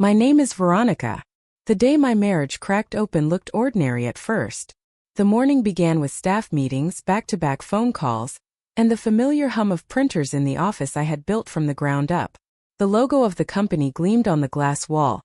My name is Veronica. The day my marriage cracked open looked ordinary at first. The morning began with staff meetings, back-to-back phone calls, and the familiar hum of printers in the office I had built from the ground up. The logo of the company gleamed on the glass wall,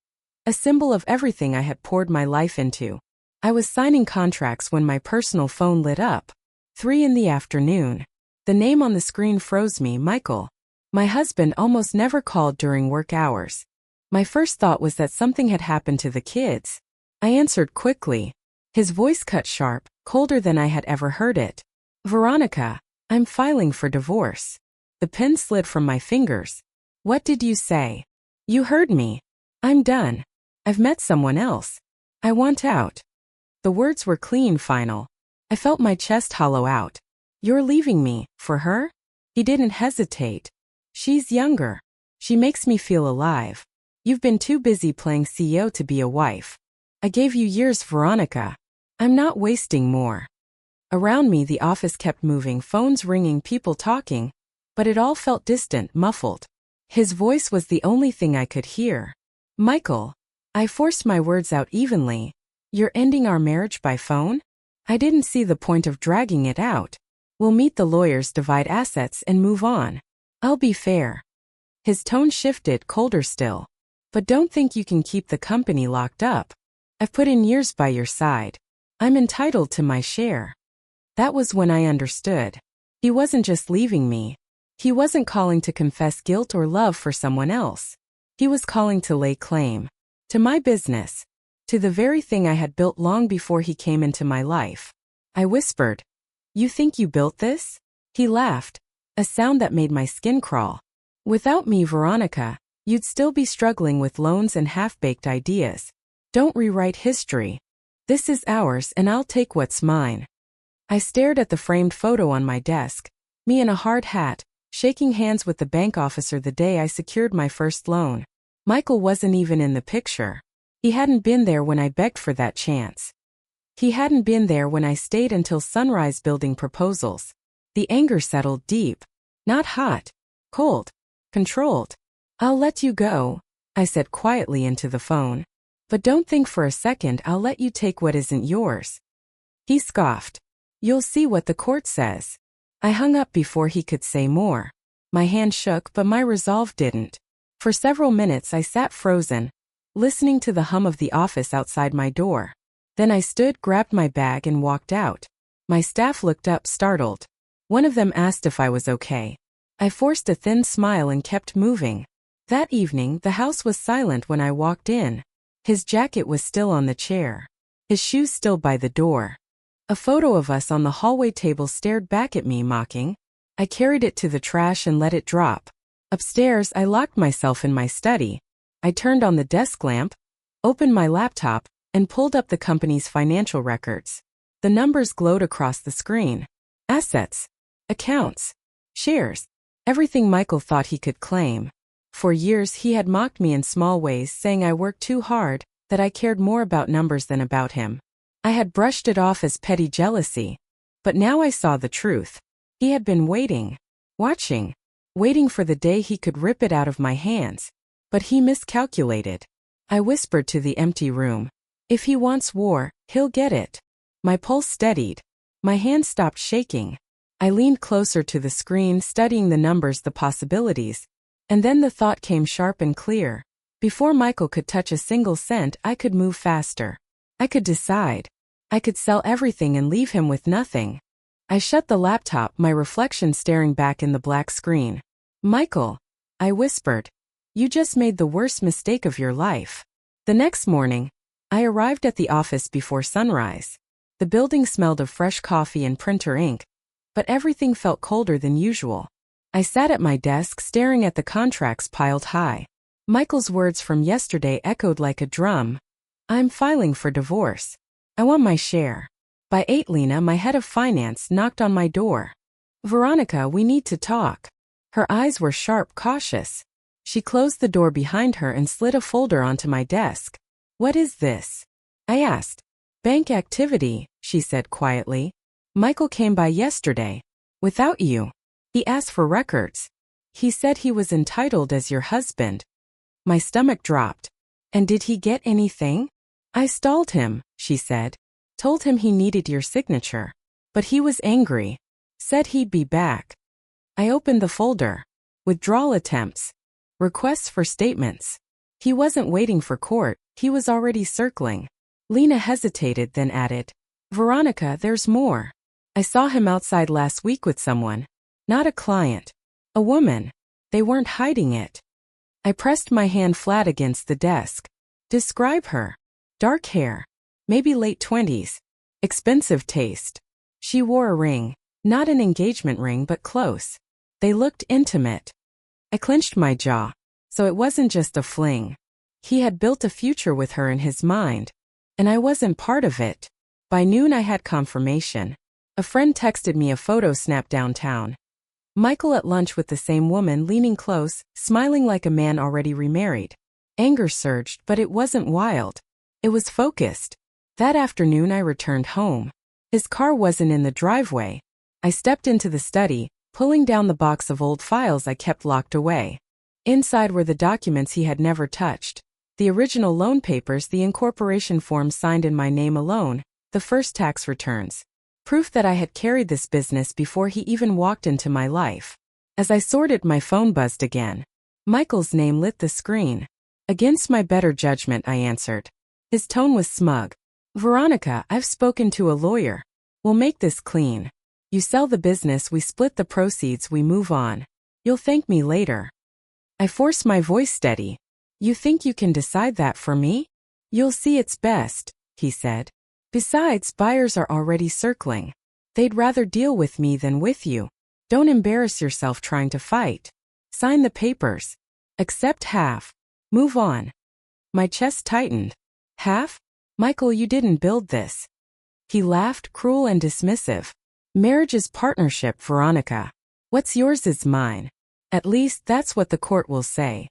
a symbol of everything I had poured my life into. I was signing contracts when my personal phone lit up. 3 in the afternoon. The name on the screen froze me, Michael. My husband almost never called during work hours. My first thought was that something had happened to the kids. I answered quickly. His voice cut sharp, colder than I had ever heard it. Veronica, I'm filing for divorce. The pen slid from my fingers. What did you say? You heard me. I'm done. I've met someone else. I want out. The words were clean, final. I felt my chest hollow out. You're leaving me, for her? He didn't hesitate. She's younger. She makes me feel alive. You've been too busy playing CEO to be a wife. I gave you years, Veronica. I'm not wasting more. Around me the office kept moving, phones ringing, people talking, but it all felt distant, muffled. His voice was the only thing I could hear. Michael. I forced my words out evenly. You're ending our marriage by phone? I didn't see the point of dragging it out. We'll meet the lawyers, divide assets, and move on. I'll be fair. His tone shifted, colder still. But don't think you can keep the company locked up. I've put in years by your side. I'm entitled to my share. That was when I understood. He wasn't just leaving me. He wasn't calling to confess guilt or love for someone else. He was calling to lay claim. To my business. To the very thing I had built long before he came into my life. I whispered. You think you built this? He laughed. A sound that made my skin crawl. Without me, Veronica, you'd still be struggling with loans and half-baked ideas. Don't rewrite history. This is ours and I'll take what's mine. I stared at the framed photo on my desk, me in a hard hat, shaking hands with the bank officer the day I secured my first loan. Michael wasn't even in the picture. He hadn't been there when I begged for that chance. He hadn't been there when I stayed until sunrise building proposals. The anger settled deep. Not hot. Cold. Controlled. I'll let you go, I said quietly into the phone. But don't think for a second I'll let you take what isn't yours. He scoffed. You'll see what the court says. I hung up before he could say more. My hand shook, but my resolve didn't. For several minutes I sat frozen, listening to the hum of the office outside my door. Then I stood, grabbed my bag, and walked out. My staff looked up, startled. One of them asked if I was okay. I forced a thin smile and kept moving. That evening, the house was silent when I walked in. His jacket was still on the chair. His shoes still by the door. A photo of us on the hallway table stared back at me, mocking. I carried it to the trash and let it drop. Upstairs, I locked myself in my study. I turned on the desk lamp, opened my laptop, and pulled up the company's financial records. The numbers glowed across the screen. Assets. Accounts. Shares. Everything Michael thought he could claim. For years he had mocked me in small ways, saying I worked too hard, that I cared more about numbers than about him. I had brushed it off as petty jealousy. But now I saw the truth. He had been waiting. Watching. Waiting for the day he could rip it out of my hands. But he miscalculated. I whispered to the empty room. If he wants war, he'll get it. My pulse steadied. My hand stopped shaking. I leaned closer to the screen, studying the numbers, the possibilities. And then the thought came sharp and clear. Before Michael could touch a single cent, I could move faster. I could decide. I could sell everything and leave him with nothing. I shut the laptop, my reflection staring back in the black screen. Michael, I whispered, you just made the worst mistake of your life. The next morning, I arrived at the office before sunrise. The building smelled of fresh coffee and printer ink, but everything felt colder than usual. I sat at my desk staring at the contracts piled high. Michael's words from yesterday echoed like a drum. I'm filing for divorce. I want my share. By 8, Lena, my head of finance, knocked on my door. Veronica, we need to talk. Her eyes were sharp, cautious. She closed the door behind her and slid a folder onto my desk. What is this? I asked. Bank activity, she said quietly. Michael came by yesterday. Without you. He asked for records. He said he was entitled as your husband. My stomach dropped. And did he get anything? I stalled him, she said. Told him he needed your signature. But he was angry. Said he'd be back. I opened the folder. Withdrawal attempts. Requests for statements. He wasn't waiting for court, he was already circling. Lena hesitated, then added, Veronica, there's more. I saw him outside last week with someone. Not a client. A woman. They weren't hiding it. I pressed my hand flat against the desk. Describe her. Dark hair. Maybe late 20s. Expensive taste. She wore a ring. Not an engagement ring, but close. They looked intimate. I clenched my jaw. So it wasn't just a fling. He had built a future with her in his mind. And I wasn't part of it. By noon I had confirmation. A friend texted me a photo snapped downtown. Michael at lunch with the same woman, leaning close, smiling like a man already remarried. Anger surged, but it wasn't wild. It was focused. That afternoon I returned home. His car wasn't in the driveway. I stepped into the study, pulling down the box of old files I kept locked away. Inside were the documents he had never touched. The original loan papers, the incorporation form signed in my name alone, the first tax returns. Proof that I had carried this business before he even walked into my life. As I sorted, my phone buzzed again. Michael's name lit the screen. Against my better judgment, I answered. His tone was smug. Veronica, I've spoken to a lawyer. We'll make this clean. You sell the business, we split the proceeds, we move on. You'll thank me later. I forced my voice steady. You think you can decide that for me? You'll see it's best, he said. Besides, buyers are already circling. They'd rather deal with me than with you. Don't embarrass yourself trying to fight. Sign the papers. Accept half. Move on. My chest tightened. Half? Michael, you didn't build this. He laughed, cruel and dismissive. Marriage is partnership, Veronica. What's yours is mine. At least that's what the court will say.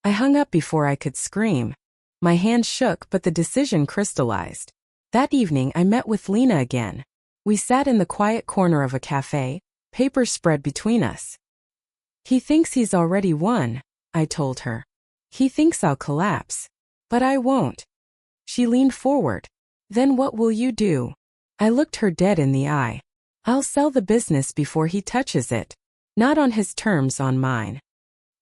I hung up before I could scream. My hand shook, but the decision crystallized. That evening I met with Lena again. We sat in the quiet corner of a cafe, papers spread between us. He thinks he's already won, I told her. He thinks I'll collapse. But I won't. She leaned forward. Then what will you do? I looked her dead in the eye. I'll sell the business before he touches it. Not on his terms, on mine.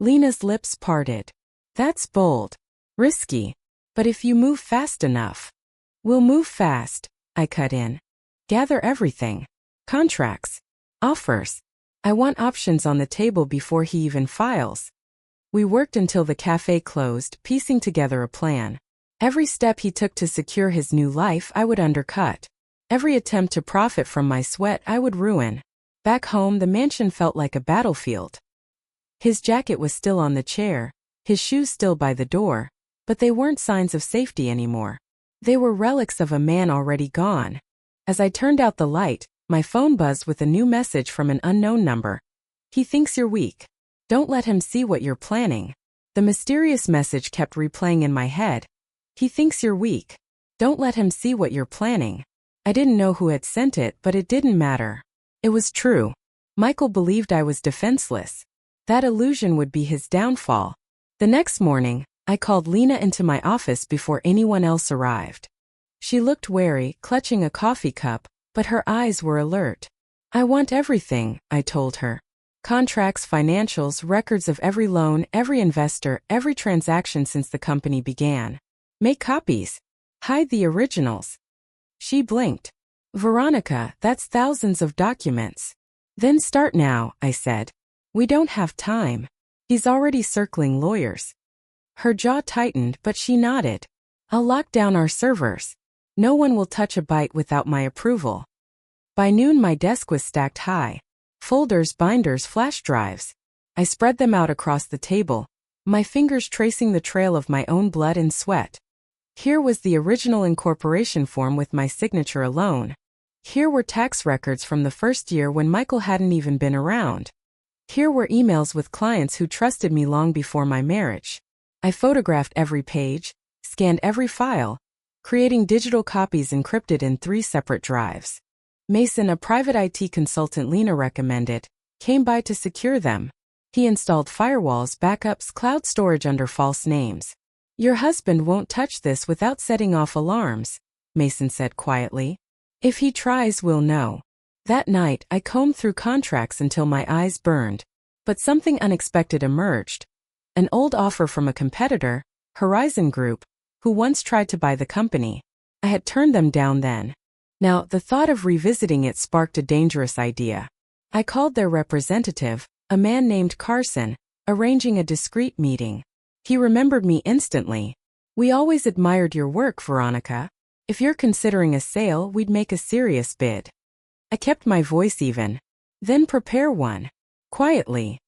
Lena's lips parted. That's bold. Risky. But if you move fast enough. We'll move fast, I cut in. Gather everything. Contracts. Offers. I want options on the table before he even files. We worked until the cafe closed, piecing together a plan. Every step he took to secure his new life I would undercut. Every attempt to profit from my sweat I would ruin. Back home the mansion felt like a battlefield. His jacket was still on the chair, his shoes still by the door, but they weren't signs of safety anymore. They were relics of a man already gone. As I turned out the light, my phone buzzed with a new message from an unknown number. He thinks you're weak. Don't let him see what you're planning. The mysterious message kept replaying in my head. He thinks you're weak. Don't let him see what you're planning. I didn't know who had sent it, but it didn't matter. It was true. Michael believed I was defenseless. That illusion would be his downfall. The next morning, I called Lena into my office before anyone else arrived. She looked wary, clutching a coffee cup, but her eyes were alert. I want everything, I told her. Contracts, financials, records of every loan, every investor, every transaction since the company began. Make copies. Hide the originals. She blinked. Veronica, that's thousands of documents. Then start now, I said. We don't have time. He's already circling lawyers. Her jaw tightened, but she nodded. I'll lock down our servers. No one will touch a byte without my approval. By noon my desk was stacked high. Folders, binders, flash drives. I spread them out across the table, my fingers tracing the trail of my own blood and sweat. Here was the original incorporation form with my signature alone. Here were tax records from the first year when Michael hadn't even been around. Here were emails with clients who trusted me long before my marriage. I photographed every page, scanned every file, creating digital copies encrypted in 3 separate drives. Mason, a private IT consultant Lena recommended, came by to secure them. He installed firewalls, backups, cloud storage under false names. Your husband won't touch this without setting off alarms, Mason said quietly. If he tries, we'll know. That night, I combed through contracts until my eyes burned. But something unexpected emerged. An old offer from a competitor, Horizon Group, who once tried to buy the company. I had turned them down then. Now, the thought of revisiting it sparked a dangerous idea. I called their representative, a man named Carson, arranging a discreet meeting. He remembered me instantly. We always admired your work, Veronica. If you're considering a sale, we'd make a serious bid. I kept my voice even. Then prepare one. Quietly.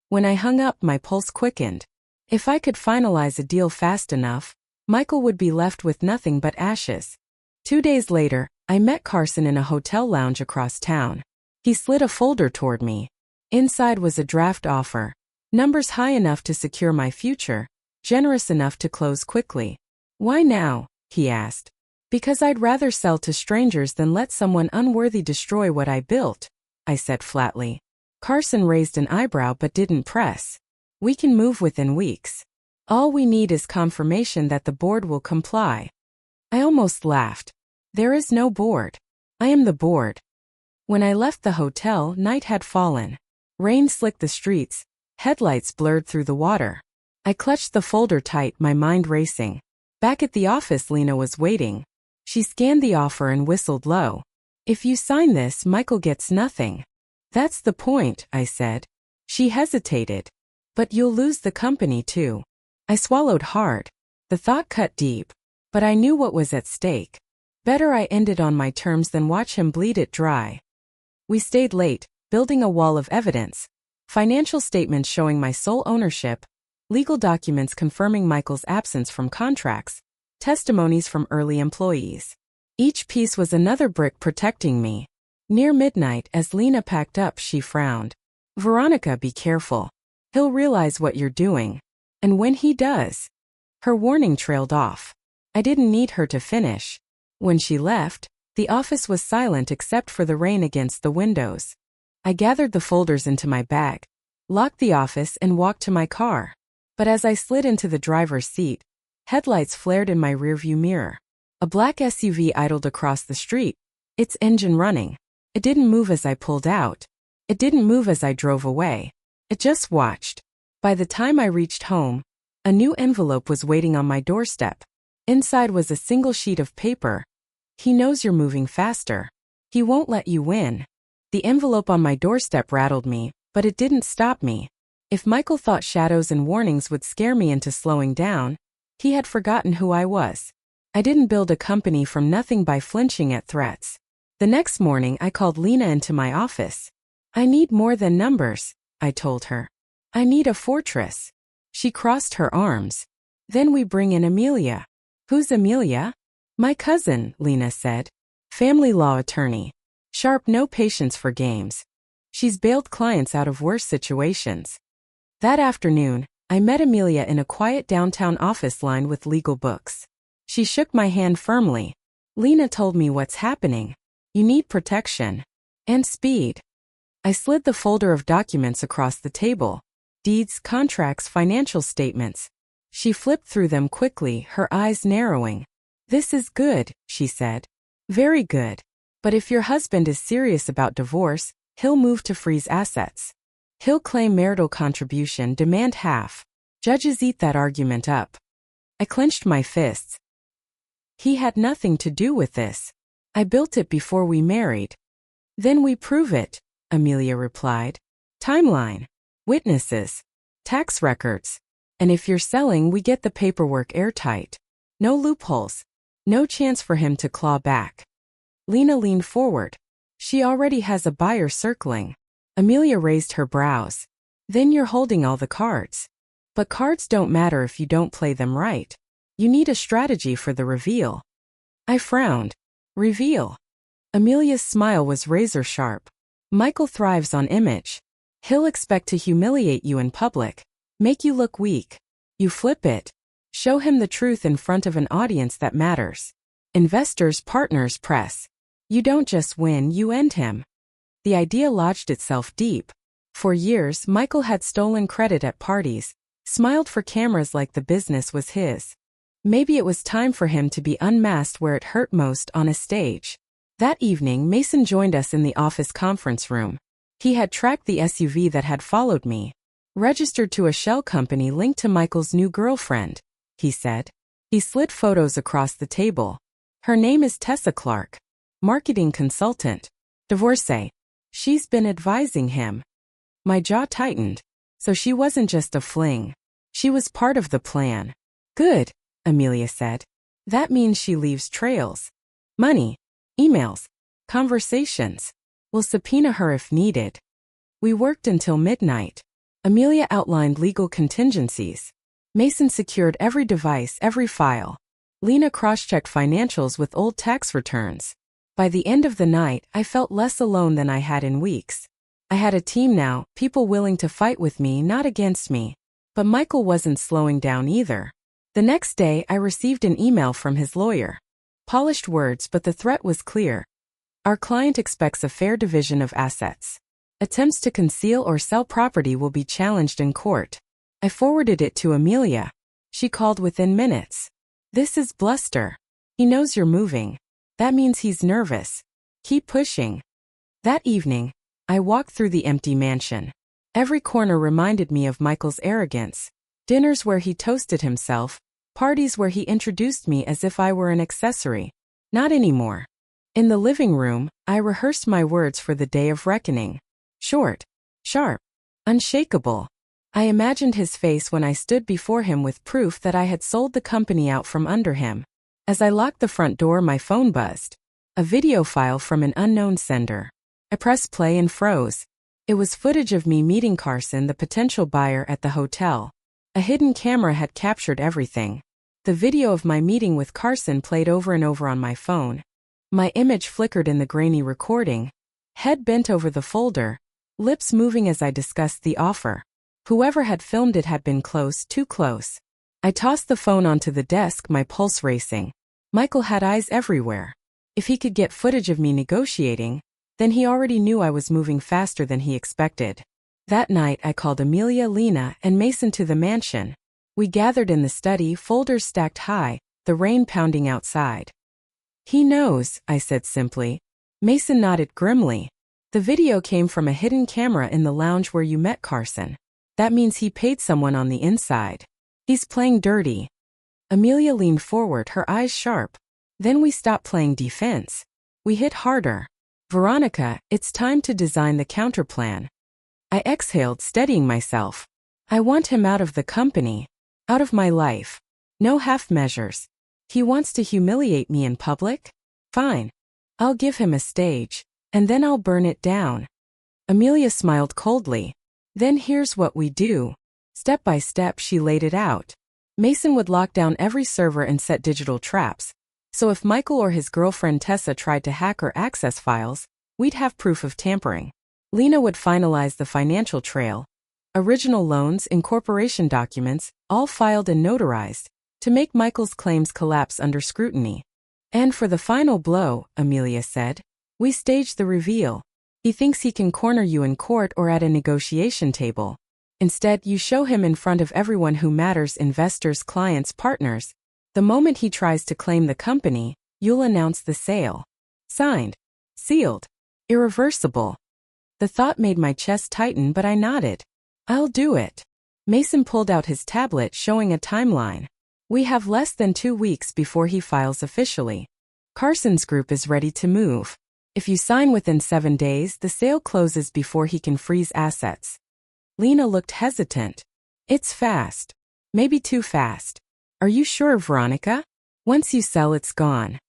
When I hung up, my pulse quickened. If I could finalize a deal fast enough, Michael would be left with nothing but ashes. 2 days later, I met Carson in a hotel lounge across town. He slid a folder toward me. Inside was a draft offer. Numbers high enough to secure my future, generous enough to close quickly. Why now? He asked. Because I'd rather sell to strangers than let someone unworthy destroy what I built, I said flatly. Carson raised an eyebrow but didn't press. We can move within weeks. All we need is confirmation that the board will comply. I almost laughed. There is no board. I am the board. When I left the hotel, night had fallen. Rain slicked the streets. Headlights blurred through the water. I clutched the folder tight, my mind racing. Back at the office, Lena was waiting. She scanned the offer and whistled low. If you sign this, Michael gets nothing. That's the point, I said. She hesitated. But you'll lose the company too. I swallowed hard. The thought cut deep. But I knew what was at stake. Better I ended on my terms than watch him bleed it dry. We stayed late, building a wall of evidence. Financial statements showing my sole ownership, legal documents confirming Michael's absence from contracts, testimonies from early employees. Each piece was another brick protecting me. Near midnight, as Lena packed up, she frowned. Veronica, be careful. He'll realize what you're doing. And when he does... Her warning trailed off. I didn't need her to finish. When she left, the office was silent except for the rain against the windows. I gathered the folders into my bag, locked the office and walked to my car. But as I slid into the driver's seat, headlights flared in my rearview mirror. A black SUV idled across the street, its engine running. It didn't move as I pulled out. It didn't move as I drove away. It just watched. By the time I reached home, a new envelope was waiting on my doorstep. Inside was a single sheet of paper. He knows you're moving faster. He won't let you win. The envelope on my doorstep rattled me, but it didn't stop me. If Michael thought shadows and warnings would scare me into slowing down, he had forgotten who I was. I didn't build a company from nothing by flinching at threats. The next morning, I called Lena into my office. I need more than numbers, I told her. I need a fortress. She crossed her arms. Then we bring in Amelia. Who's Amelia? My cousin, Lena said. Family law attorney. Sharp, no patience for games. She's bailed clients out of worse situations. That afternoon, I met Amelia in a quiet downtown office lined with legal books. She shook my hand firmly. Lena told me what's happening. You need protection. And speed. I slid the folder of documents across the table. Deeds, contracts, financial statements. She flipped through them quickly, her eyes narrowing. This is good, she said. Very good. But if your husband is serious about divorce, he'll move to freeze assets. He'll claim marital contribution, demand half. Judges eat that argument up. I clenched my fists. He had nothing to do with this. I built it before we married. Then we prove it, Amelia replied. Timeline. Witnesses. Tax records. And if you're selling, we get the paperwork airtight. No loopholes. No chance for him to claw back. Lena leaned forward. She already has a buyer circling. Amelia raised her brows. Then you're holding all the cards. But cards don't matter if you don't play them right. You need a strategy for the reveal. I frowned. Reveal. Amelia's smile was razor sharp. Michael thrives on image. He'll expect to humiliate you in public. Make you look weak. You flip it. Show him the truth in front of an audience that matters. Investors, partners, press. You don't just win, you end him. The idea lodged itself deep. For years, Michael had stolen credit at parties, smiled for cameras like the business was his. Maybe it was time for him to be unmasked where it hurt most, on a stage. That evening, Mason joined us in the office conference room. He had tracked the SUV that had followed me. Registered to a shell company linked to Michael's new girlfriend, he said. He slid photos across the table. Her name is Tessa Clark. Marketing consultant. Divorcee. She's been advising him. My jaw tightened. So she wasn't just a fling. She was part of the plan. Good, Amelia said. That means she leaves trails. Money. Emails. Conversations. We'll subpoena her if needed. We worked until midnight. Amelia outlined legal contingencies. Mason secured every device, every file. Lena cross-checked financials with old tax returns. By the end of the night, I felt less alone than I had in weeks. I had a team now, people willing to fight with me, not against me. But Michael wasn't slowing down either. The next day, I received an email from his lawyer. Polished words, but the threat was clear. Our client expects a fair division of assets. Attempts to conceal or sell property will be challenged in court. I forwarded it to Amelia. She called within minutes. This is bluster. He knows you're moving. That means he's nervous. Keep pushing. That evening, I walked through the empty mansion. Every corner reminded me of Michael's arrogance. Dinners where he toasted himself, parties where he introduced me as if I were an accessory. Not anymore. In the living room, I rehearsed my words for the day of reckoning. Short, sharp, unshakable. I imagined his face when I stood before him with proof that I had sold the company out from under him. As I locked the front door, my phone buzzed. A video file from an unknown sender. I pressed play and froze. It was footage of me meeting Carson, the potential buyer, at the hotel. A hidden camera had captured everything. The video of my meeting with Carson played over and over on my phone. My image flickered in the grainy recording. Head bent over the folder, lips moving as I discussed the offer. Whoever had filmed it had been close, too close. I tossed the phone onto the desk, my pulse racing. Michael had eyes everywhere. If he could get footage of me negotiating, then he already knew I was moving faster than he expected. That night I called Amelia, Lena, and Mason to the mansion. We gathered in the study, folders stacked high, the rain pounding outside. He knows, I said simply. Mason nodded grimly. The video came from a hidden camera in the lounge where you met Carson. That means he paid someone on the inside. He's playing dirty. Amelia leaned forward, her eyes sharp. Then we stopped playing defense. We hit harder. Veronica, it's time to design the counterplan. I exhaled, steadying myself. I want him out of the company. Out of my life. No half measures. He wants to humiliate me in public? Fine. I'll give him a stage, and then I'll burn it down. Amelia smiled coldly. Then here's what we do. Step by step, she laid it out. Mason would lock down every server and set digital traps. So if Michael or his girlfriend Tessa tried to hack or access files, we'd have proof of tampering. Lena would finalize the financial trail. Original loans, incorporation documents, all filed and notarized, to make Michael's claims collapse under scrutiny. And for the final blow, Amelia said, we stage the reveal. He thinks he can corner you in court or at a negotiation table. Instead, you show him in front of everyone who matters, investors, clients, partners. The moment he tries to claim the company, you'll announce the sale. Signed. Sealed. Irreversible. The thought made my chest tighten, but I nodded. I'll do it. Mason pulled out his tablet showing a timeline. We have less than 2 weeks before he files officially. Carson's group is ready to move. If you sign within 7 days, the sale closes before he can freeze assets. Lena looked hesitant. It's fast. Maybe too fast. Are you sure, Veronica? Once you sell, it's gone.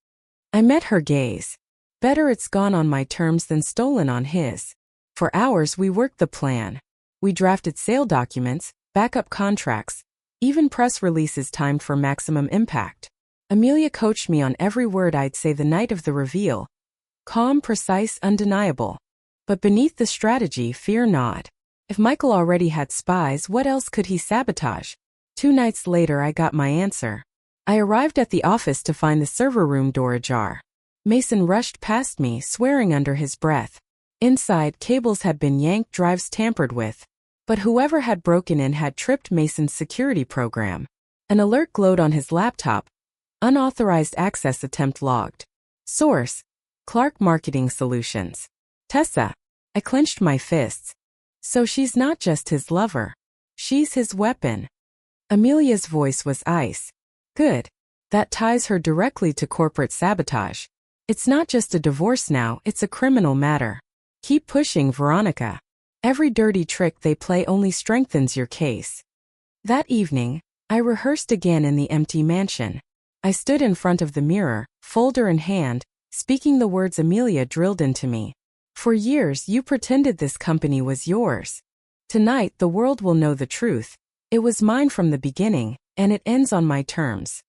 I met her gaze. Better it's gone on my terms than stolen on his. For hours we worked the plan. We drafted sale documents, backup contracts, even press releases timed for maximum impact. Amelia coached me on every word I'd say the night of the reveal. Calm, precise, undeniable. But beneath the strategy, fear not. If Michael already had spies, what else could he sabotage? 2 nights later I got my answer. I arrived at the office to find the server room door ajar. Mason rushed past me, swearing under his breath. Inside, cables had been yanked, drives tampered with. But whoever had broken in had tripped Mason's security program. An alert glowed on his laptop. Unauthorized access attempt logged. Source: Clark Marketing Solutions. Tessa. I clenched my fists. So she's not just his lover. She's his weapon. Amelia's voice was ice. Good. That ties her directly to corporate sabotage. It's not just a divorce now, it's a criminal matter. Keep pushing, Veronica. Every dirty trick they play only strengthens your case. That evening, I rehearsed again in the empty mansion. I stood in front of the mirror, folder in hand, speaking the words Amelia drilled into me. For years you pretended this company was yours. Tonight the world will know the truth. It was mine from the beginning, and it ends on my terms.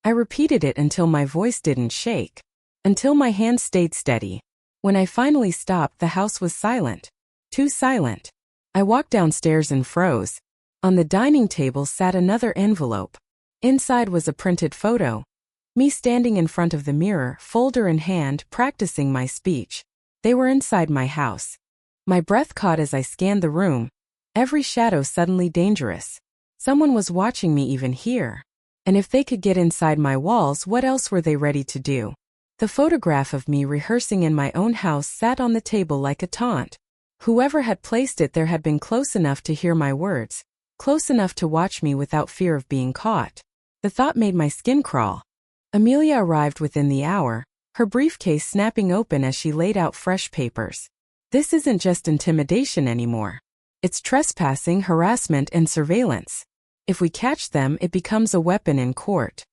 I repeated it until my voice didn't shake. Until my hands stayed steady. When I finally stopped, the house was silent. Too silent. I walked downstairs and froze. On the dining table sat another envelope. Inside was a printed photo. Me standing in front of the mirror, folder in hand, practicing my speech. They were inside my house. My breath caught as I scanned the room. Every shadow suddenly dangerous. Someone was watching me even here. And if they could get inside my walls, what else were they ready to do? The photograph of me rehearsing in my own house sat on the table like a taunt. Whoever had placed it there had been close enough to hear my words, close enough to watch me without fear of being caught. The thought made my skin crawl. Amelia arrived within the hour, her briefcase snapping open as she laid out fresh papers. This isn't just intimidation anymore. It's trespassing, harassment, and surveillance. If we catch them, it becomes a weapon in court.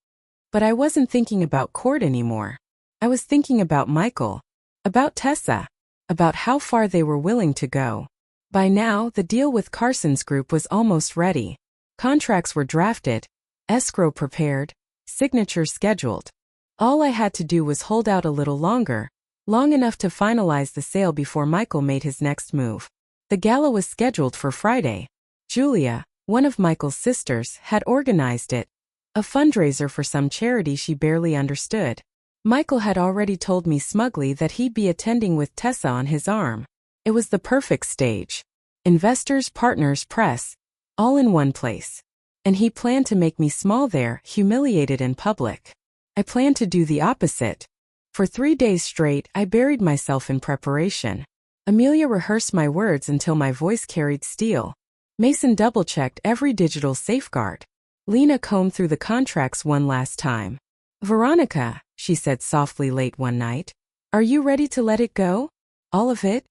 But I wasn't thinking about court anymore. I was thinking about Michael, about Tessa, about how far they were willing to go. By now, the deal with Carson's group was almost ready. Contracts were drafted, escrow prepared, signatures scheduled. All I had to do was hold out a little longer, long enough to finalize the sale before Michael made his next move. The gala was scheduled for Friday. Julia, one of Michael's sisters, had organized it, a fundraiser for some charity she barely understood. Michael had already told me smugly that he'd be attending with Tessa on his arm. It was the perfect stage. Investors, partners, press, all in one place. And he planned to make me small there, humiliated in public. I planned to do the opposite. For 3 days straight, I buried myself in preparation. Amelia rehearsed my words until my voice carried steel. Mason double-checked every digital safeguard. Lena combed through the contracts one last time. Veronica, she said softly late one night, are you ready to let it go? All of it?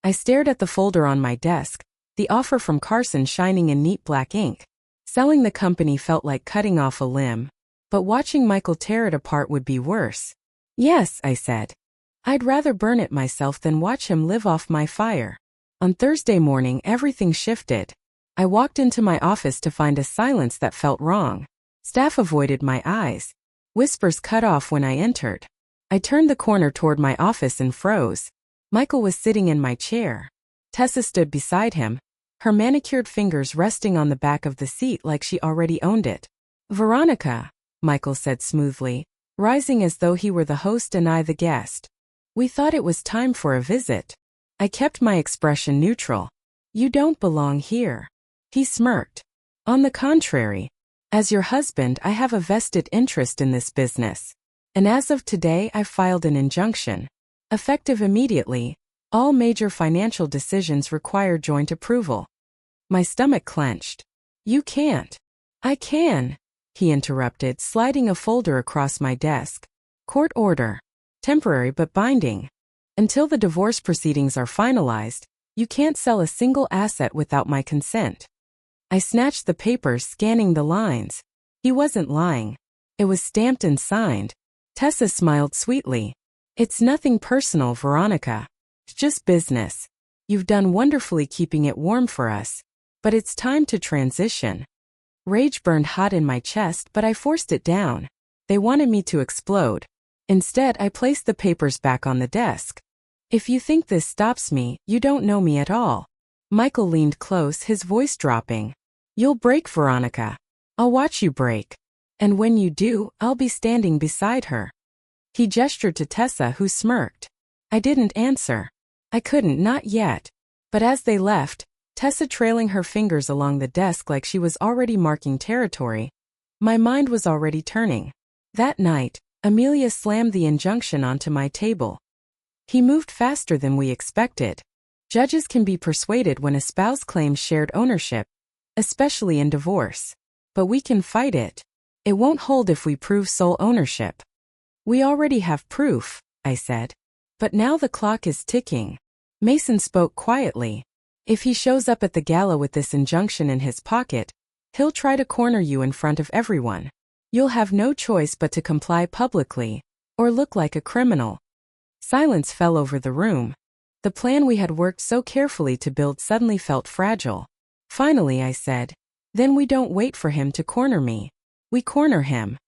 I stared at the folder on my desk, the offer from Carson shining in neat black ink. Selling the company felt like cutting off a limb, but watching Michael tear it apart would be worse. Yes, I said. I'd rather burn it myself than watch him live off my fire. On Thursday morning, everything shifted. I walked into my office to find a silence that felt wrong. Staff avoided my eyes. Whispers cut off when I entered. I turned the corner toward my office and froze. Michael was sitting in my chair. Tessa stood beside him, her manicured fingers resting on the back of the seat like she already owned it. Veronica, Michael said smoothly, rising as though he were the host and I the guest. We thought it was time for a visit. I kept my expression neutral. You don't belong here. He smirked. On the contrary. As your husband, I have a vested interest in this business. And as of today, I've filed an injunction. Effective immediately, all major financial decisions require joint approval. My stomach clenched. You can't. I can, he interrupted, sliding a folder across my desk. Court order. Temporary but binding. Until the divorce proceedings are finalized, you can't sell a single asset without my consent. I snatched the papers, scanning the lines. He wasn't lying. It was stamped and signed. Tessa smiled sweetly. It's nothing personal, Veronica. It's just business. You've done wonderfully keeping it warm for us. But it's time to transition. Rage burned hot in my chest, but I forced it down. They wanted me to explode. Instead, I placed the papers back on the desk. If you think this stops me, you don't know me at all. Michael leaned close, his voice dropping. You'll break, Veronica. I'll watch you break. And when you do, I'll be standing beside her. He gestured to Tessa, who smirked. I didn't answer. I couldn't, not yet. But as they left, Tessa trailing her fingers along the desk like she was already marking territory. My mind was already turning. That night, Amelia slammed the injunction onto my table. He moved faster than we expected. Judges can be persuaded when a spouse claims shared ownership, especially in divorce. But we can fight it. It won't hold if we prove sole ownership. We already have proof, I said. But now the clock is ticking. Mason spoke quietly. If he shows up at the gala with this injunction in his pocket, he'll try to corner you in front of everyone. You'll have no choice but to comply publicly, or look like a criminal. Silence fell over the room. The plan we had worked so carefully to build suddenly felt fragile. Finally, I said, "Then we don't wait for him to corner me. We corner him."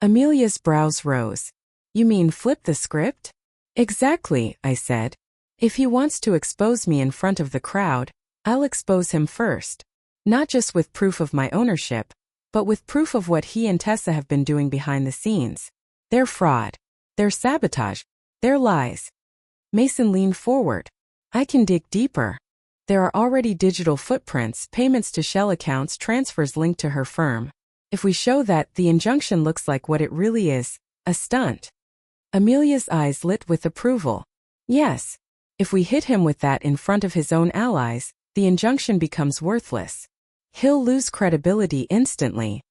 Amelia's brows rose. "You mean flip the script?" "Exactly," I said. "If he wants to expose me in front of the crowd, I'll expose him first. Not just with proof of my ownership, but with proof of what he and Tessa have been doing behind the scenes. Their fraud, their sabotage, their lies." Mason leaned forward. "I can dig deeper. There are already digital footprints, payments to shell accounts, transfers linked to her firm. If we show that, the injunction looks like what it really is, a stunt." Amelia's eyes lit with approval. "Yes. If we hit him with that in front of his own allies, the injunction becomes worthless. He'll lose credibility instantly."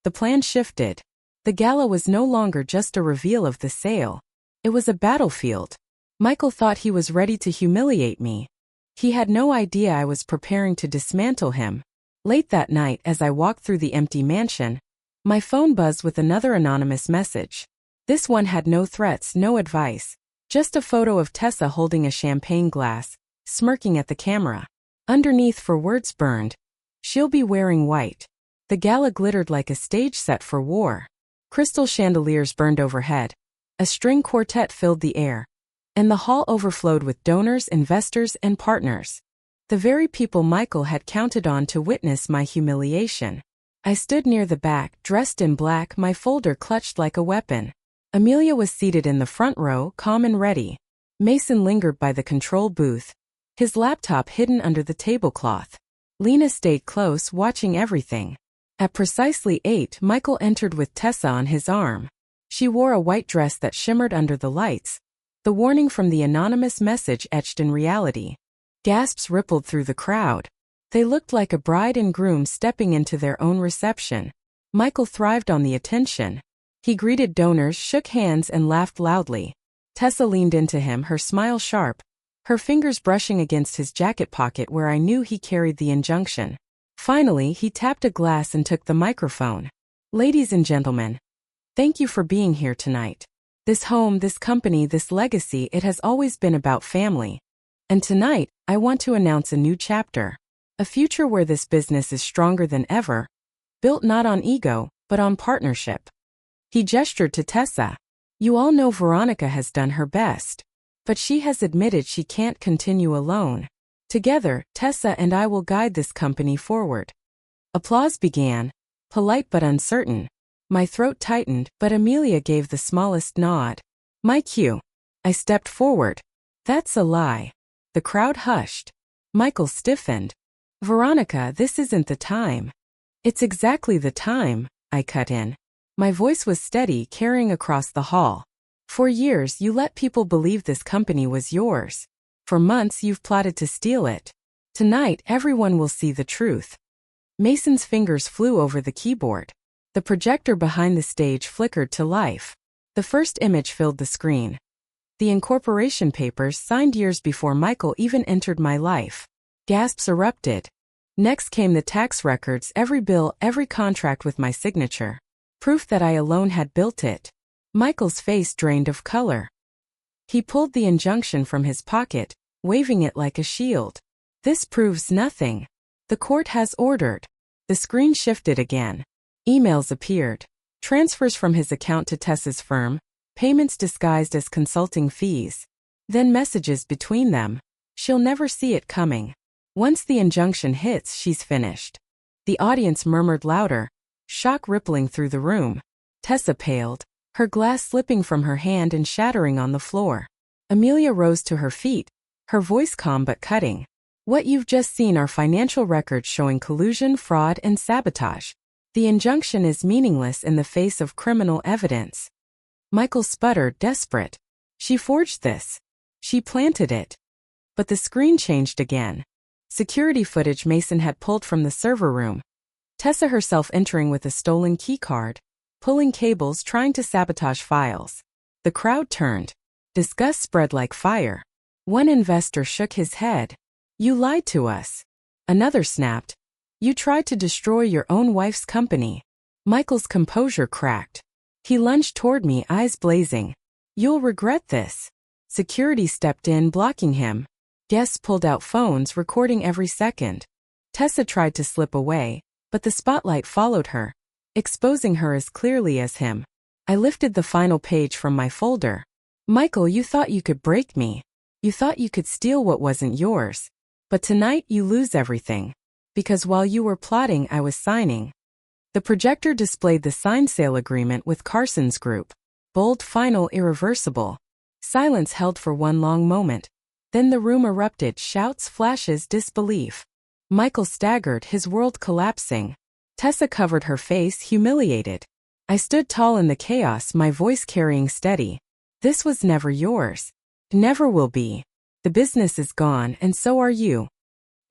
The plan shifted. The gala was no longer just a reveal of the sale. It was a battlefield. Michael thought he was ready to humiliate me. He had no idea I was preparing to dismantle him. Late that night, as I walked through the empty mansion, my phone buzzed with another anonymous message. This one had no threats, no advice. Just a photo of Tessa holding a champagne glass, smirking at the camera. Underneath, for words burned, "She'll be wearing white." The gala glittered like a stage set for war. Crystal chandeliers burned overhead. A string quartet filled the air. And the hall overflowed with donors, investors, and partners. The very people Michael had counted on to witness my humiliation. I stood near the back, dressed in black, my folder clutched like a weapon. Amelia was seated in the front row, calm and ready. Mason lingered by the control booth, his laptop hidden under the tablecloth. Lena stayed close, watching everything. At precisely 8, Michael entered with Tessa on his arm. She wore a white dress that shimmered under the lights. The warning from the anonymous message etched in reality. Gasps rippled through the crowd. They looked like a bride and groom stepping into their own reception. Michael thrived on the attention. He greeted donors, shook hands, and laughed loudly. Tessa leaned into him, her smile sharp, her fingers brushing against his jacket pocket where I knew he carried the injunction. Finally, he tapped a glass and took the microphone. "Ladies and gentlemen, thank you for being here tonight. This home, this company, this legacy, it has always been about family. And tonight, I want to announce a new chapter. A future where this business is stronger than ever, built not on ego, but on partnership." He gestured to Tessa. "You all know Veronica has done her best. But she has admitted she can't continue alone. Together, Tessa and I will guide this company forward." Applause began, polite but uncertain. My throat tightened, but Amelia gave the smallest nod. "My cue." I stepped forward. "That's a lie." The crowd hushed. Michael stiffened. "Veronica, this isn't the time." "It's exactly the time," I cut in. My voice was steady, carrying across the hall. "For years, you let people believe this company was yours. For months, you've plotted to steal it. Tonight, everyone will see the truth." Mason's fingers flew over the keyboard. The projector behind the stage flickered to life. The first image filled the screen. The incorporation papers signed years before Michael even entered my life. Gasps erupted. Next came the tax records, every bill, every contract with my signature. Proof that I alone had built it. Michael's face drained of color. He pulled the injunction from his pocket, waving it like a shield. "This proves nothing. The court has ordered." The screen shifted again. Emails appeared. Transfers from his account to Tessa's firm, payments disguised as consulting fees. Then messages between them. "She'll never see it coming. Once the injunction hits, she's finished." The audience murmured louder, shock rippling through the room. Tessa paled, her glass slipping from her hand and shattering on the floor. Amelia rose to her feet, her voice calm but cutting. What you've just seen are financial records showing collusion, fraud, and sabotage. The injunction is meaningless in the face of criminal evidence. Michael sputtered, desperate. She forged this. She planted it. But the screen changed again. Security footage Mason had pulled from the server room. Tessa herself entering with a stolen keycard, pulling cables, trying to sabotage files. The crowd turned. Disgust spread like fire. One investor shook his head. You lied to us. Another snapped. You tried to destroy your own wife's company. Michael's composure cracked. He lunged toward me, eyes blazing. You'll regret this. Security stepped in, blocking him. Guests pulled out phones, recording every second. Tessa tried to slip away, but the spotlight followed her, exposing her as clearly as him. I lifted the final page from my folder. Michael, you thought you could break me. You thought you could steal what wasn't yours. But tonight you lose everything. Because while you were plotting, I was signing. The projector displayed the signed sale agreement with Carson's group. Bold, final, irreversible. Silence held for one long moment. Then the room erupted, shouts, flashes, disbelief. Michael staggered, his world collapsing. Tessa covered her face, humiliated. I stood tall in the chaos, my voice carrying steady. This was never yours. Never will be. The business is gone, and so are you.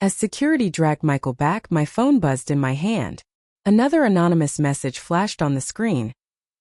As security dragged Michael back, my phone buzzed in my hand. Another anonymous message flashed on the screen.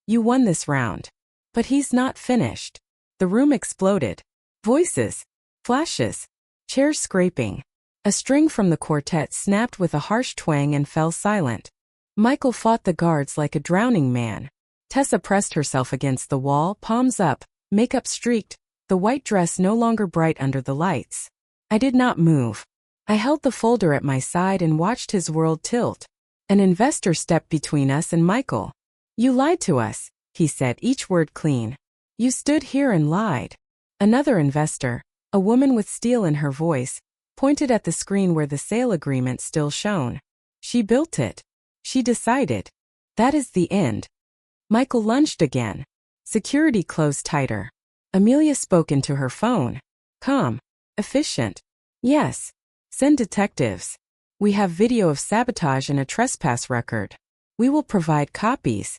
You won this round. But he's not finished. The room exploded. Voices. Flashes. Chairs scraping. A string from the quartet snapped with a harsh twang and fell silent. Michael fought the guards like a drowning man. Tessa pressed herself against the wall, palms up, makeup streaked, the white dress no longer bright under the lights. I did not move. I held the folder at my side and watched his world tilt. An investor stepped between us and Michael. You lied to us, he said, each word clean. You stood here and lied. Another investor, a woman with steel in her voice, pointed at the screen where the sale agreement still shone. She built it. She decided. That is the end. Michael lunged again. Security closed tighter. Amelia spoke into her phone. Calm. Efficient. Yes. Send detectives. We have video of sabotage and a trespass record. We will provide copies.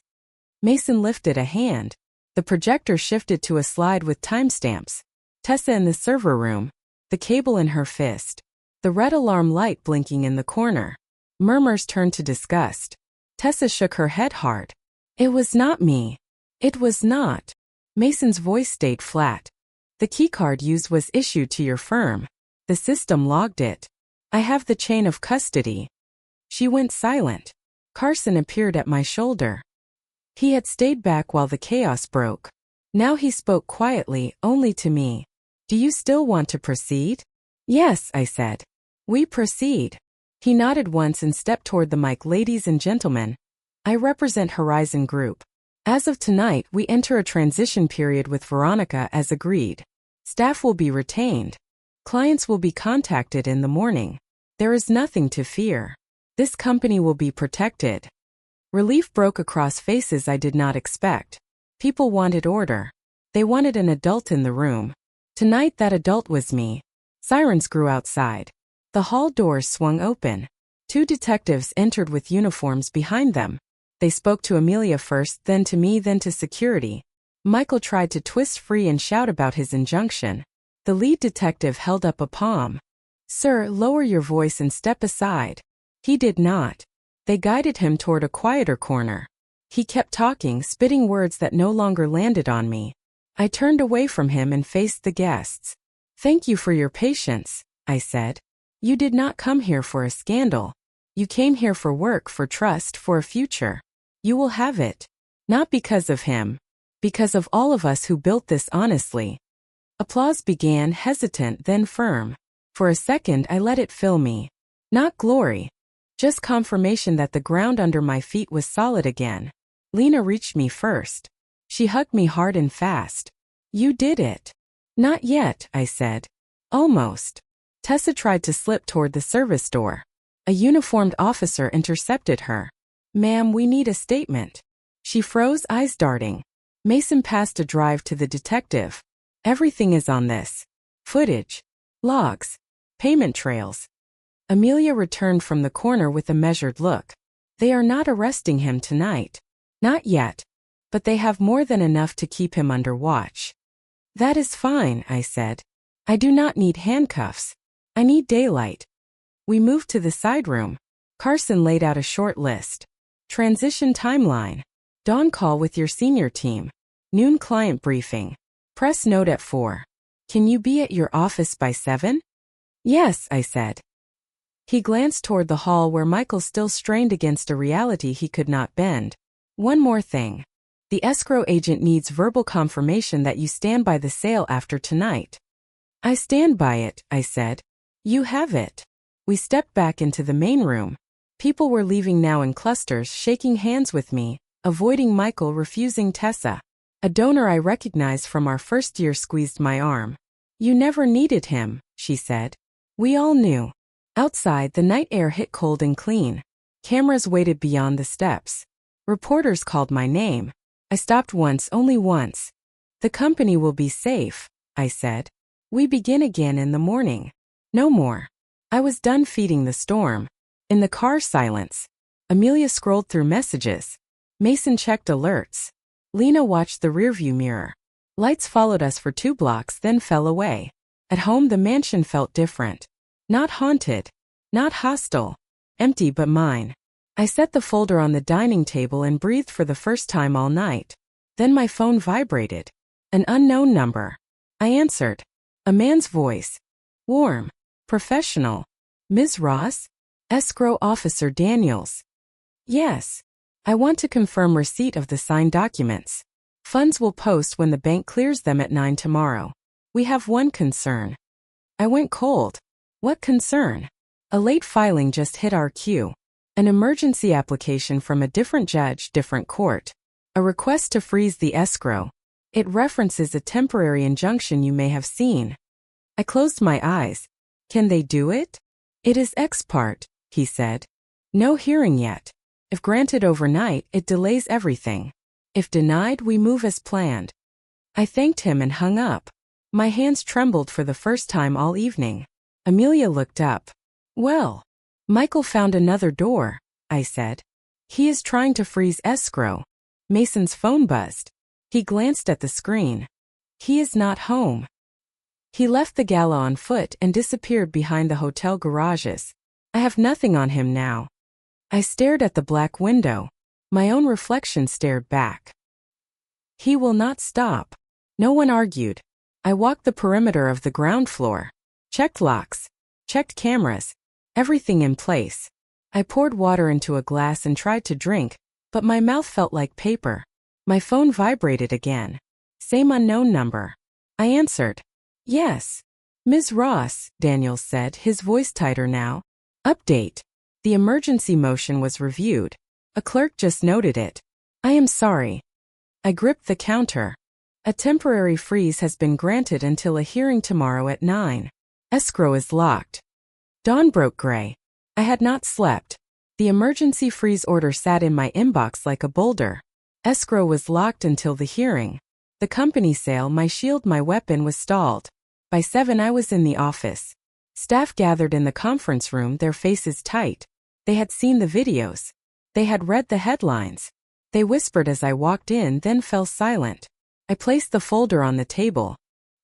Mason lifted a hand. The projector shifted to a slide with timestamps. Tessa in the server room. The cable in her fist. The red alarm light blinking in the corner. Murmurs turned to disgust. Tessa shook her head hard. It was not me. It was not. Mason's voice stayed flat. The keycard used was issued to your firm. The system logged it. I have the chain of custody. She went silent. Carson appeared at my shoulder. He had stayed back while the chaos broke. Now he spoke quietly, only to me. Do you still want to proceed? Yes, I said. We proceed. He nodded once and stepped toward the mic. Ladies and gentlemen, I represent Horizon Group. As of tonight, we enter a transition period with Veronica as agreed. Staff will be retained. Clients will be contacted in the morning. There is nothing to fear. This company will be protected. Relief broke across faces I did not expect. People wanted order. They wanted an adult in the room. Tonight that adult was me. Sirens grew outside. The hall doors swung open. 2 detectives entered with uniforms behind them. They spoke to Amelia first, then to me, then to security. Michael tried to twist free and shout about his injunction. The lead detective held up a palm. Sir, lower your voice and step aside. He did not. They guided him toward a quieter corner. He kept talking, spitting words that no longer landed on me. I turned away from him and faced the guests. Thank you for your patience, I said. You did not come here for a scandal. You came here for work, for trust, for a future. You will have it. Not because of him. Because of all of us who built this honestly. Applause began, hesitant, then firm. For a second I let it fill me. Not glory. Just confirmation that the ground under my feet was solid again. Lena reached me first. She hugged me hard and fast. You did it. Not yet, I said. Almost. Tessa tried to slip toward the service door. A uniformed officer intercepted her. Ma'am, we need a statement. She froze, eyes darting. Mason passed a drive to the detective. Everything is on this. Footage. Logs. Payment trails. Amelia returned from the corner with a measured look. They are not arresting him tonight. Not yet. But they have more than enough to keep him under watch. That is fine, I said. I do not need handcuffs. I need daylight. We moved to the side room. Carson laid out a short list. Transition timeline. Dawn call with your senior team. Noon client briefing. Press note at 4. Can you be at your office by 7? Yes, I said. He glanced toward the hall where Michael still strained against a reality he could not bend. One more thing. The escrow agent needs verbal confirmation that you stand by the sale after tonight. I stand by it, I said. You have it. We stepped back into the main room. People were leaving now in clusters, shaking hands with me, avoiding Michael, refusing Tessa. A donor I recognized from our first year squeezed my arm. You never needed him, she said. We all knew. Outside, the night air hit cold and clean. Cameras waited beyond the steps. Reporters called my name. I stopped once, only once. The company will be safe, I said. We begin again in the morning. No more. I was done feeding the storm. In the car, silence. Amelia scrolled through messages. Mason checked alerts. Lena watched the rearview mirror. Lights followed us for 2 blocks, then fell away. At home, the mansion felt different. Not haunted. Not hostile. Empty but mine. I set the folder on the dining table and breathed for the first time all night. Then my phone vibrated. An unknown number. I answered. A man's voice. Warm. Professional. Ms. Ross? Escrow Officer Daniels. Yes. I want to confirm receipt of the signed documents. Funds will post when the bank clears them at 9 tomorrow. We have one concern. I went cold. What concern? A late filing just hit our queue. An emergency application from a different judge, different court. A request to freeze the escrow. It references a temporary injunction you may have seen. I closed my eyes. Can they do it? It is ex parte, he said. No hearing yet. If granted overnight, it delays everything. If denied, we move as planned. I thanked him and hung up. My hands trembled for the first time all evening. Amelia looked up. Well, Michael found another door, I said. He is trying to freeze escrow. Mason's phone buzzed. He glanced at the screen. He is not home. He left the gala on foot and disappeared behind the hotel garages. I have nothing on him now. I stared at the black window. My own reflection stared back. He will not stop. No one argued. I walked the perimeter of the ground floor. Checked locks. Checked cameras. Everything in place. I poured water into a glass and tried to drink, but my mouth felt like paper. My phone vibrated again. Same unknown number. I answered. Yes. Ms. Ross, Daniels said, his voice tighter now. Update. The emergency motion was reviewed. A clerk just noted it. I am sorry. I gripped the counter. A temporary freeze has been granted until a hearing tomorrow at 9. Escrow is locked. Dawn broke gray. I had not slept. The emergency freeze order sat in my inbox like a boulder. Escrow was locked until the hearing. The company sale, my shield, my weapon, was stalled. By 7 I was in the office. Staff gathered in the conference room, their faces tight. They had seen the videos. They had read the headlines. They whispered as I walked in, then fell silent. I placed the folder on the table.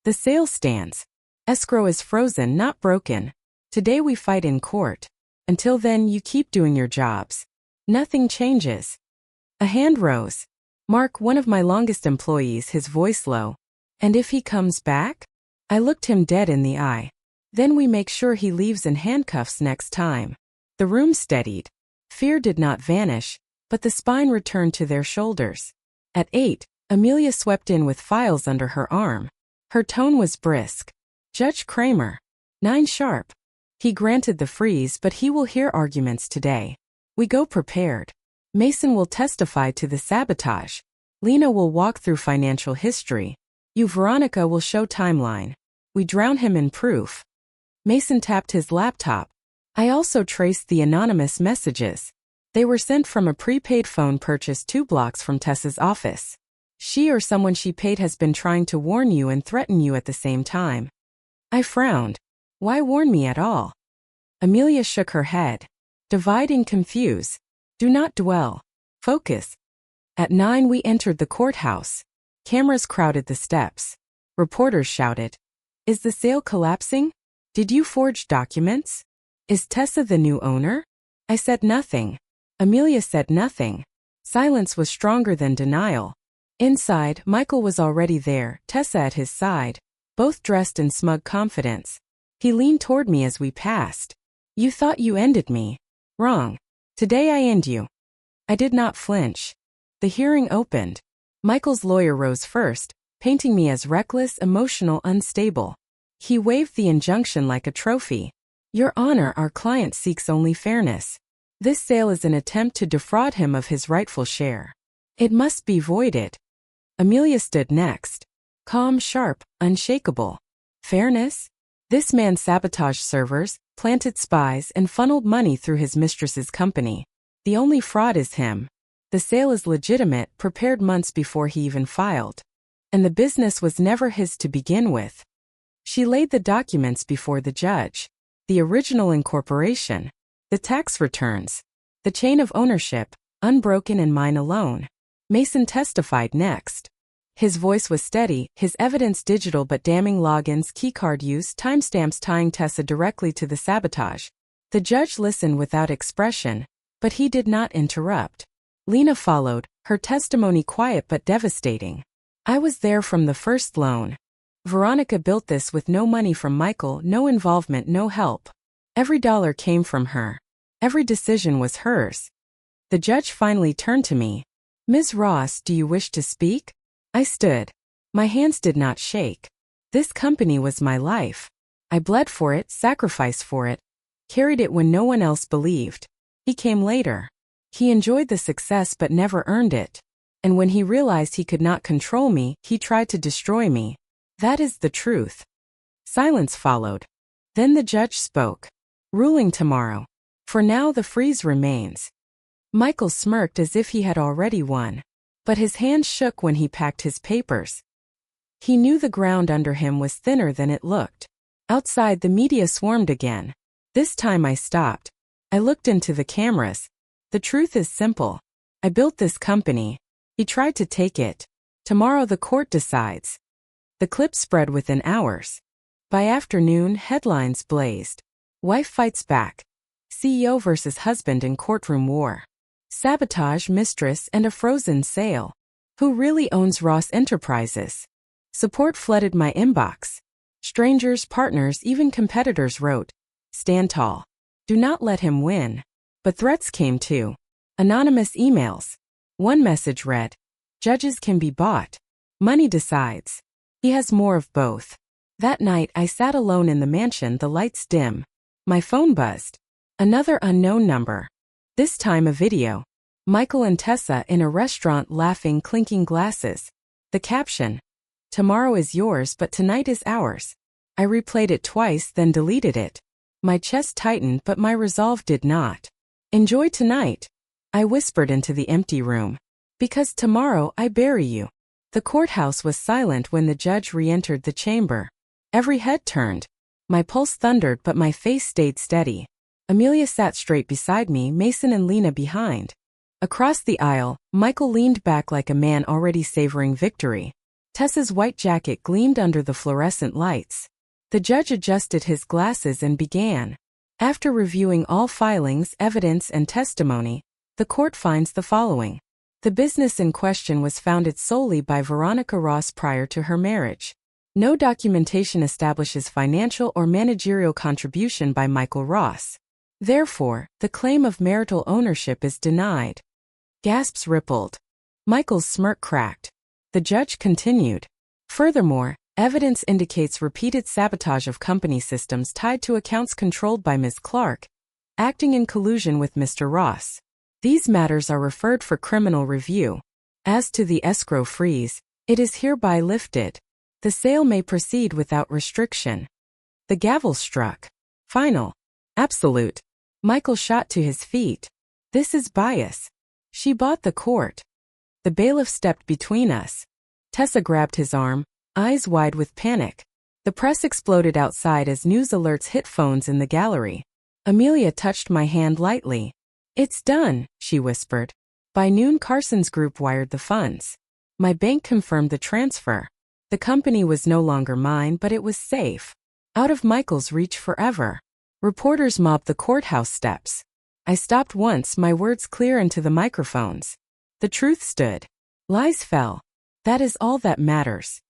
The sale stands. Escrow is frozen, not broken. Today we fight in court. Until then, you keep doing your jobs. Nothing changes. A hand rose. Mark, one of my longest employees, his voice low. And if he comes back? I looked him dead in the eye. Then we make sure he leaves in handcuffs next time. The room steadied. Fear did not vanish, but the spine returned to their shoulders. At 8, Amelia swept in with files under her arm. Her tone was brisk. Judge Kramer. 9 sharp. He granted the freeze, but he will hear arguments today. We go prepared. Mason will testify to the sabotage. Lena will walk through financial history. You, Veronica, will show timeline. We drown him in proof. Mason tapped his laptop. I also traced the anonymous messages. They were sent from a prepaid phone purchased 2 blocks from Tessa's office. She or someone she paid has been trying to warn you and threaten you at the same time. I frowned. Why warn me at all? Amelia shook her head. Divide and confuse. Do not dwell. Focus. At 9 we entered the courthouse. Cameras crowded the steps. Reporters shouted. Is the sale collapsing? Did you forge documents? Is Tessa the new owner? I said nothing. Amelia said nothing. Silence was stronger than denial. Inside, Michael was already there, Tessa at his side, both dressed in smug confidence. He leaned toward me as we passed. You thought you ended me. Wrong. Today I end you. I did not flinch. The hearing opened. Michael's lawyer rose first, painting me as reckless, emotional, unstable. He waved the injunction like a trophy. Your Honor, our client seeks only fairness. This sale is an attempt to defraud him of his rightful share. It must be voided. Amelia stood next. Calm, sharp, unshakable. Fairness? This man sabotaged servers, planted spies, and funneled money through his mistress's company. The only fraud is him. The sale is legitimate, prepared months before he even filed. And the business was never his to begin with. She laid the documents before the judge. The original incorporation. The tax returns. The chain of ownership, unbroken and mine alone. Mason testified next. His voice was steady, his evidence digital but damning logins, keycard use, timestamps tying Tessa directly to the sabotage. The judge listened without expression, but he did not interrupt. Lena followed, her testimony quiet but devastating. I was there from the first loan. Veronica built this with no money from Michael, no involvement, no help. Every dollar came from her. Every decision was hers. The judge finally turned to me. Ms. Ross, do you wish to speak? I stood. My hands did not shake. This company was my life. I bled for it, sacrificed for it, carried it when no one else believed. He came later. He enjoyed the success but never earned it. And when he realized he could not control me, he tried to destroy me. That is the truth. Silence followed. Then the judge spoke. Ruling tomorrow. For now the freeze remains. Michael smirked as if he had already won. But his hands shook when he packed his papers. He knew the ground under him was thinner than it looked. Outside the media swarmed again. This time I stopped. I looked into the cameras. The truth is simple. I built this company. He tried to take it. Tomorrow the court decides. The clip spread within hours. By afternoon, headlines blazed. Wife fights back. CEO versus husband in courtroom war. Sabotage, mistress, and a frozen sale. Who really owns Ross Enterprises? Support flooded my inbox. Strangers, partners, even competitors wrote, stand tall. Do not let him win. But threats came too. Anonymous emails. One message read, judges can be bought. Money decides. He has more of both. That night I sat alone in the mansion, the lights dim. My phone buzzed. Another unknown number. This time a video. Michael and Tessa in a restaurant laughing, clinking glasses. The caption. Tomorrow is yours but tonight is ours. I replayed it twice then deleted it. My chest tightened but my resolve did not. Enjoy tonight. I whispered into the empty room. Because tomorrow I bury you. The courthouse was silent when the judge re-entered the chamber. Every head turned. My pulse thundered but my face stayed steady. Amelia sat straight beside me, Mason and Lena behind. Across the aisle, Michael leaned back like a man already savoring victory. Tessa's white jacket gleamed under the fluorescent lights. The judge adjusted his glasses and began. After reviewing all filings, evidence, and testimony, the court finds the following. The business in question was founded solely by Veronica Ross prior to her marriage. No documentation establishes financial or managerial contribution by Michael Ross. Therefore, the claim of marital ownership is denied. Gasps rippled. Michael's smirk cracked. The judge continued. Furthermore, evidence indicates repeated sabotage of company systems tied to accounts controlled by Ms. Clark, acting in collusion with Mr. Ross. These matters are referred for criminal review. As to the escrow freeze, it is hereby lifted. The sale may proceed without restriction. The gavel struck. Final. Absolute. Michael shot to his feet. This is bias. She bought the court. The bailiff stepped between us. Tessa grabbed his arm, eyes wide with panic. The press exploded outside as news alerts hit phones in the gallery. Amelia touched my hand lightly. "It's done," she whispered. By noon, Carson's group wired the funds. My bank confirmed the transfer. The company was no longer mine, but it was safe. Out of Michael's reach forever. Reporters mobbed the courthouse steps. I stopped once, my words clear into the microphones. The truth stood. Lies fell. That is all that matters.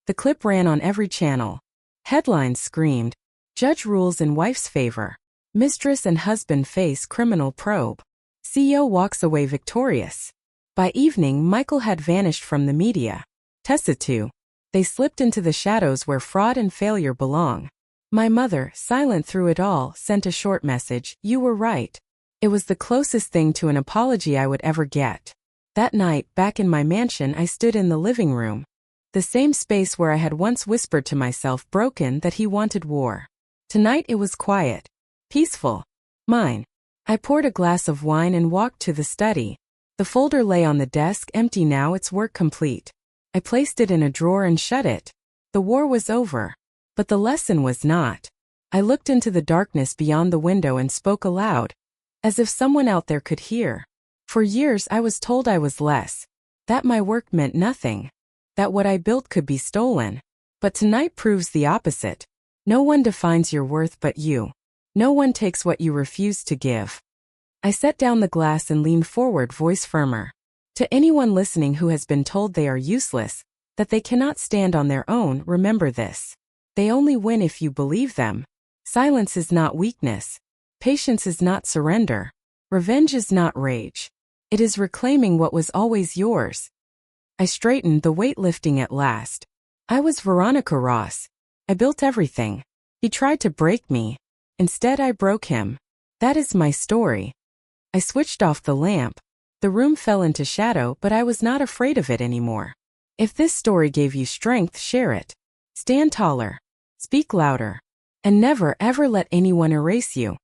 The clip ran on every channel. Headlines screamed, "Judge rules in wife's favor. Mistress and husband face criminal probe. CEO walks away victorious." By evening, Michael had vanished from the media. Tessa too. They slipped into the shadows where fraud and failure belong. My mother, silent through it all, sent a short message, "You were right." It was the closest thing to an apology I would ever get. That night, back in my mansion, I stood in the living room. The same space where I had once whispered to myself, broken, that he wanted war. Tonight it was quiet. Peaceful. Mine. I poured a glass of wine and walked to the study. The folder lay on the desk, empty now, its work complete. I placed it in a drawer and shut it. The war was over. But the lesson was not. I looked into the darkness beyond the window and spoke aloud, as if someone out there could hear. For years I was told I was less, that my work meant nothing, that what I built could be stolen. But tonight proves the opposite. No one defines your worth but you. No one takes what you refuse to give. I set down the glass and leaned forward, voice firmer. To anyone listening who has been told they are useless, that they cannot stand on their own, remember this. They only win if you believe them. Silence is not weakness. Patience is not surrender. Revenge is not rage. It is reclaiming what was always yours. I straightened, the weight lifting at last. I was Veronica Ross. I built everything. He tried to break me. Instead, I broke him. That is my story. I switched off the lamp. The room fell into shadow, but I was not afraid of it anymore. If this story gave you strength, share it. Stand taller. Speak louder. And never ever let anyone erase you.